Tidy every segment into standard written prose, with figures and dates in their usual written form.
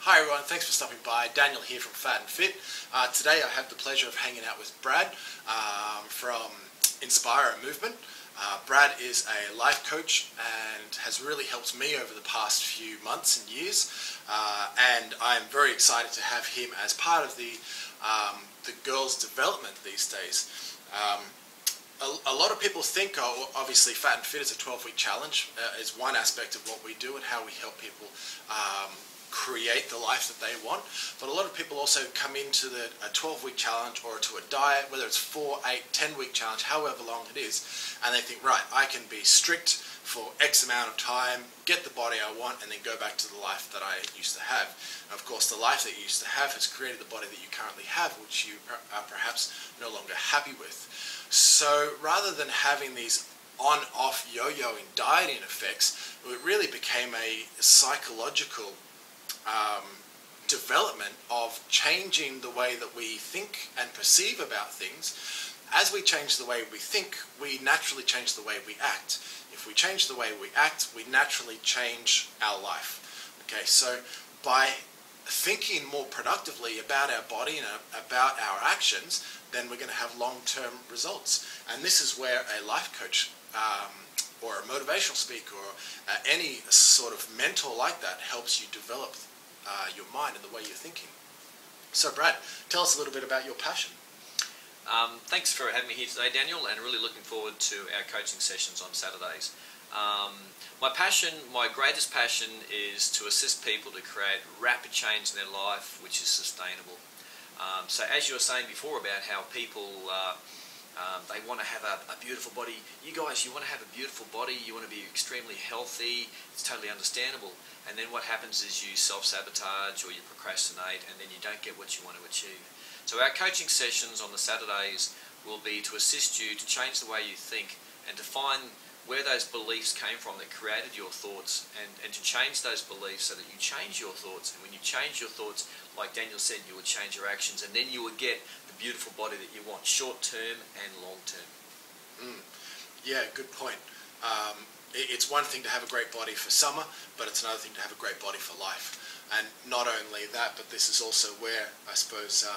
Hi everyone, thanks for stopping by. Daniel here from PHATnFit. Today I have the pleasure of hanging out with Brad from Inspire a Movement. Brad is a life coach and has really helped me over the past few months and years, and I'm very excited to have him as part of the girls' development these days. A lot of people think, obviously PHATnFit is a 12-week challenge, is one aspect of what we do and how we help people create the life that they want. But a lot of people also come into a 12-week challenge or to a diet, whether it's 4, 8, 10-week challenge, however long it is, and they think, right, I can be strict for X amount of time, get the body I want, and then go back to the life that I used to have. And of course, the life that you used to have has created the body that you currently have, which you are perhaps no longer happy with. So rather than having these on-off yo-yoing dieting effects, it really became a psychological development of changing the way that we think and perceive about things. As we change the way we think, we naturally change the way we act. If we change the way we act, we naturally change our life. Okay, so by thinking more productively about our body and about our actions, then we're going to have long-term results. And this is where a life coach or a motivational speaker or any sort of mentor like that helps you develop your mind and the way you're thinking. So Brad, tell us a little bit about your passion. Thanks for having me here today, Daniel, and really looking forward to our coaching sessions on Saturdays. My greatest passion is to assist people to create rapid change in their life which is sustainable. So as you were saying before about how people they want to have a beautiful body. You guys, you want to have a beautiful body, you want to be extremely healthy, it's totally understandable. And then what happens is you self-sabotage or you procrastinate and then you don't get what you want to achieve. So our coaching sessions on the Saturdays will be to assist you to change the way you think and to find where those beliefs came from that created your thoughts and to change those beliefs so that you change your thoughts. And when you change your thoughts, like Daniel said, you would change your actions and then you would get the beautiful body that you want, short-term and long-term. Yeah, good point. It's one thing to have a great body for summer, but it's another thing to have a great body for life. And not only that, but this is also where I suppose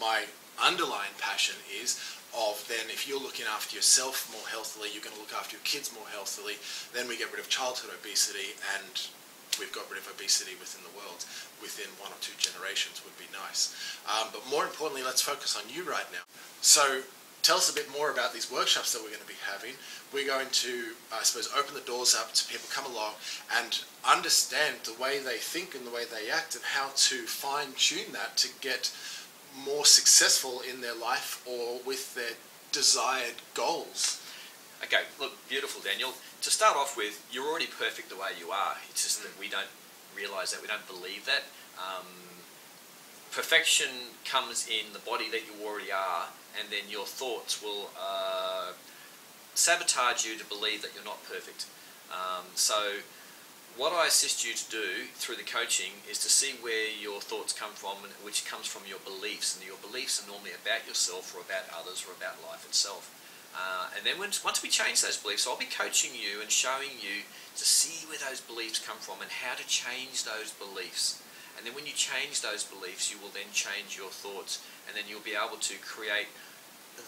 my underlying passion is of then if you're looking after yourself more healthily, you're going to look after your kids more healthily, then we get rid of childhood obesity and we've got rid of obesity within the world within 1 or 2 generations would be nice. But more importantly, let's focus on you right now. So tell us a bit more about these workshops that we're going to be having. We're going to, I suppose, open the doors up to people come along and understand the way they think and the way they act and how to fine-tune that to get more successful in their life or with their desired goals. Okay, look, beautiful, Daniel. To start off with, you're already perfect the way you are. It's just that we don't realise that, we don't believe that. Perfection comes in the body that you already are, and then your thoughts will sabotage you to believe that you're not perfect. So what I assist you to do through the coaching is to see where your thoughts come from, which comes from your beliefs, and your beliefs are normally about yourself or about others or about life itself. And then once we change those beliefs, I'll be coaching you and showing you to see where those beliefs come from and how to change those beliefs. And then when you change those beliefs, you will then change your thoughts, and then you'll be able to create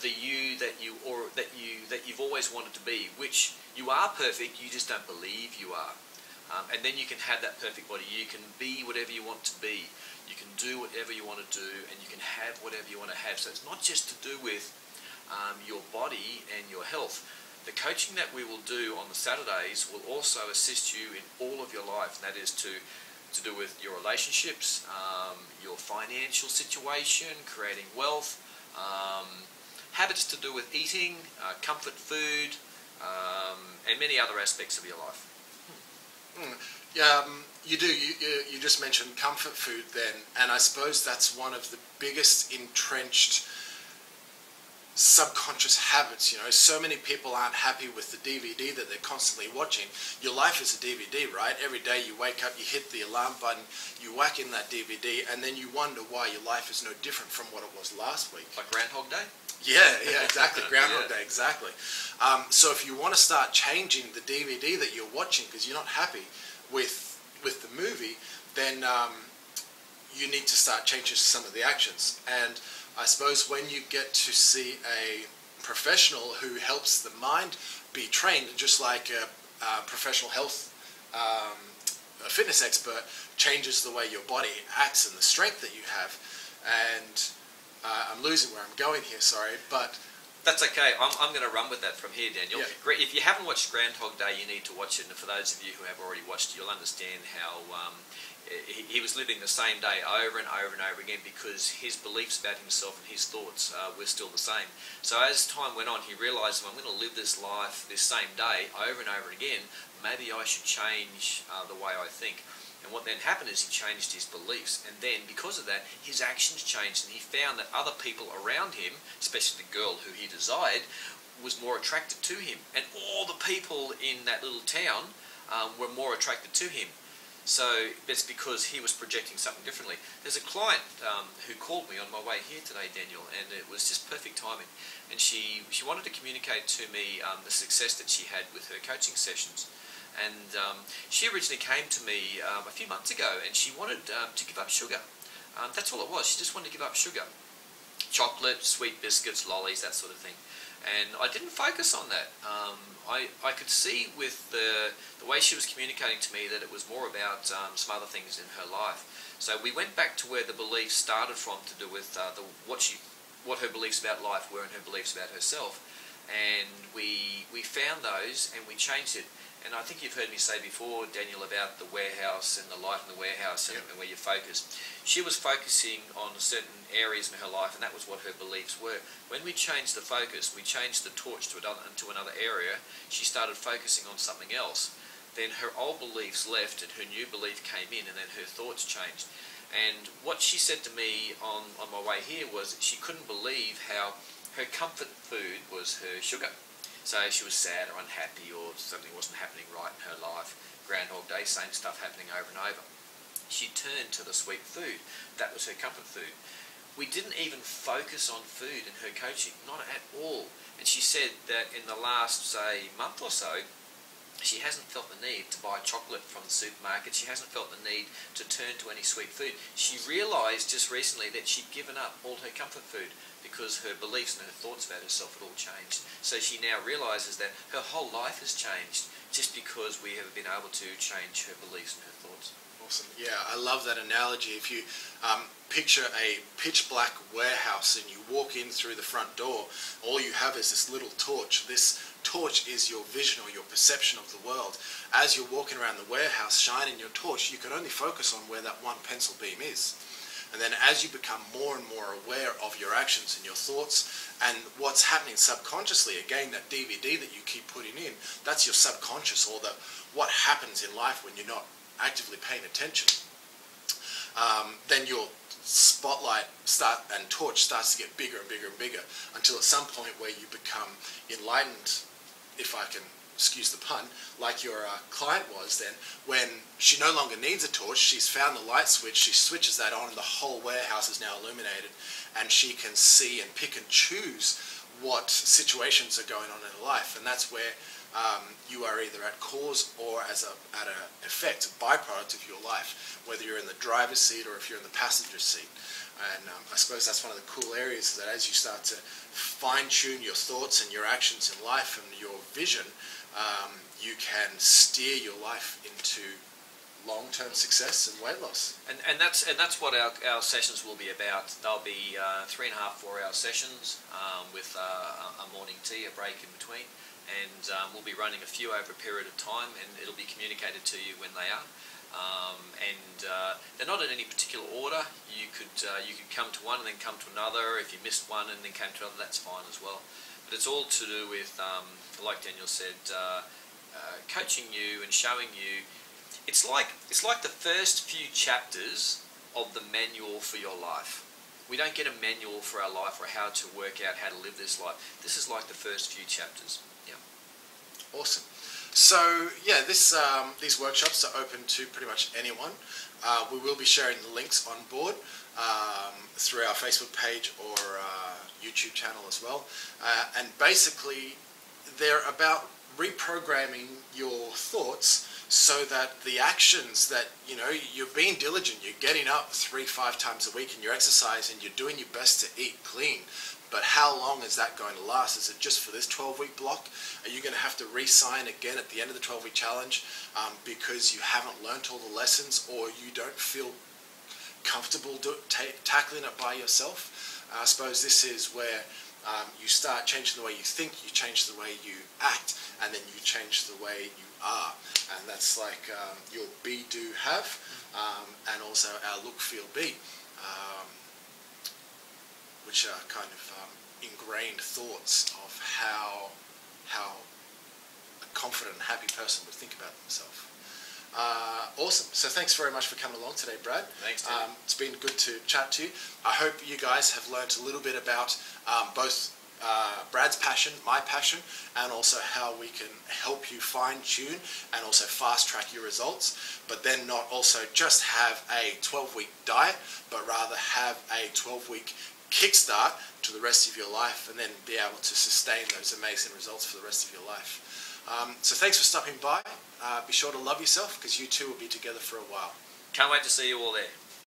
the you that you've always wanted to be, which you are perfect, you just don't believe you are. And then you can have that perfect body. You can be whatever you want to be. You can do whatever you want to do, and you can have whatever you want to have. So it's not just to do with your body and your health. The coaching that we will do on the Saturdays will also assist you in all of your life, and that is to do with your relationships, your financial situation, creating wealth, habits to do with eating, comfort food, and many other aspects of your life. You do. You just mentioned comfort food then, and I suppose that's one of the biggest entrenched subconscious habits. You know, so many people aren't happy with the DVD that they're constantly watching. Your life is a DVD, right? Every day you wake up, you hit the alarm button, you whack in that DVD, and then you wonder why your life is no different from what it was last week. Like Groundhog Day? Yeah, exactly. Groundhog Day, exactly. So if you want to start changing the DVD that you're watching because you're not happy with the movie, then you need to start changing some of the actions. And I suppose when you get to see a professional who helps the mind be trained, just like a professional health a fitness expert changes the way your body acts and the strength that you have. And I'm losing where I'm going here, sorry, but that's okay. I'm going to run with that from here, Daniel. Yeah. Great. If you haven't watched Groundhog Day, you need to watch it. And for those of you who have already watched it, you'll understand how he was living the same day over and over and over again because his beliefs about himself and his thoughts were still the same. So as time went on, he realised, if I'm going to live this life this same day over and over again, maybe I should change the way I think. And what then happened is he changed his beliefs, and then because of that his actions changed, and he found that other people around him, especially the girl who he desired, was more attracted to him, and all the people in that little town were more attracted to him. So that's because he was projecting something differently. There's a client who called me on my way here today, Daniel, and it was just perfect timing. And she wanted to communicate to me the success that she had with her coaching sessions. And she originally came to me a few months ago, and she wanted to give up sugar. That's all it was. She just wanted to give up sugar. Chocolate, sweet biscuits, lollies, that sort of thing. And I didn't focus on that. I could see with the way she was communicating to me that it was more about some other things in her life. So we went back to where the beliefs started from, to do with what her beliefs about life were and her beliefs about herself. And we found those and we changed it. And I think you've heard me say before, Daniel, about the warehouse and the life in the warehouse and where you're focused. She was focusing on certain areas in her life, and that was what her beliefs were. When we changed the focus, we changed the torch to another area, she started focusing on something else. Then her old beliefs left and her new belief came in, and then her thoughts changed. And what she said to me on my way here was that she couldn't believe how her comfort food was her sugar. So she was sad or unhappy, or something wasn't happening right in her life. Groundhog Day, same stuff happening over and over. She turned to the sweet food. That was her comfort food. We didn't even focus on food in her coaching, not at all. And she said that in the last, say, month or so, she hasn't felt the need to buy chocolate from the supermarket. She hasn't felt the need to turn to any sweet food. She realised just recently that she'd given up all her comfort food because her beliefs and her thoughts about herself had all changed. So she now realises that her whole life has changed just because we have been able to change her beliefs and her thoughts. Awesome. Yeah, I love that analogy. If you picture a pitch black warehouse and you walk in through the front door, all you have is this little torch. This torch is your vision or your perception of the world. As you're walking around the warehouse shining your torch, you can only focus on where that one pencil beam is. And then as you become more and more aware of your actions and your thoughts and what's happening subconsciously, again, that DVD that you keep putting in, that's your subconscious, or what happens in life when you're not actively paying attention. Then your spotlight and torch starts to get bigger and bigger and bigger until at some point where you become enlightened, if I can excuse the pun, like your client was then, when she no longer needs a torch, she's found the light switch, she switches that on and the whole warehouse is now illuminated, and she can see and pick and choose what situations are going on in her life. And that's where you are either at cause or at an effect, a byproduct of your life, whether you're in the driver's seat or if you're in the passenger seat. And I suppose that's one of the cool areas, that as you start to fine-tune your thoughts and your actions in life and your vision, you can steer your life into long-term success and weight loss. And that's what our sessions will be about. They'll be 3.5 4-hour sessions with a morning tea, a break in between, and we'll be running a few over a period of time, and it'll be communicated to you when they are. They're not in any particular order. You could come to one and then come to another. If you missed one and then came to another, that's fine as well. But it's all to do with, like Daniel said, coaching you and showing you. It's like the first few chapters of the manual for your life. We don't get a manual for our life or how to work out how to live this life. This is like the first few chapters. Yeah. Awesome. So yeah, these workshops are open to pretty much anyone. We will be sharing the links on board through our Facebook page or YouTube channel as well. And basically, they're about reprogramming your thoughts so that the actions that, you're being diligent, you're getting up 3-5 times a week and you're exercising, you're doing your best to eat clean. But how long is that going to last? Is it just for this 12-week block? Are you going to have to re-sign again at the end of the 12-week challenge because you haven't learnt all the lessons, or you don't feel comfortable tackling it by yourself? I suppose this is where you start changing the way you think, you change the way you act, and then you change the way you are. And that's like your be, do, have, and also our look, feel, be, which are kind of ingrained thoughts of how a confident and happy person would think about themselves. Awesome. So thanks very much for coming along today, Brad. Thanks, Tim. It's been good to chat to you. I hope you guys have learnt a little bit about both Brad's passion, my passion, and also how we can help you fine-tune and also fast-track your results, but then not also just have a 12-week diet, but rather have a 12-week kickstart to the rest of your life, and then be able to sustain those amazing results for the rest of your life. So thanks for stopping by. Be sure to love yourself, because you two will be together for a while. Can't wait to see you all there.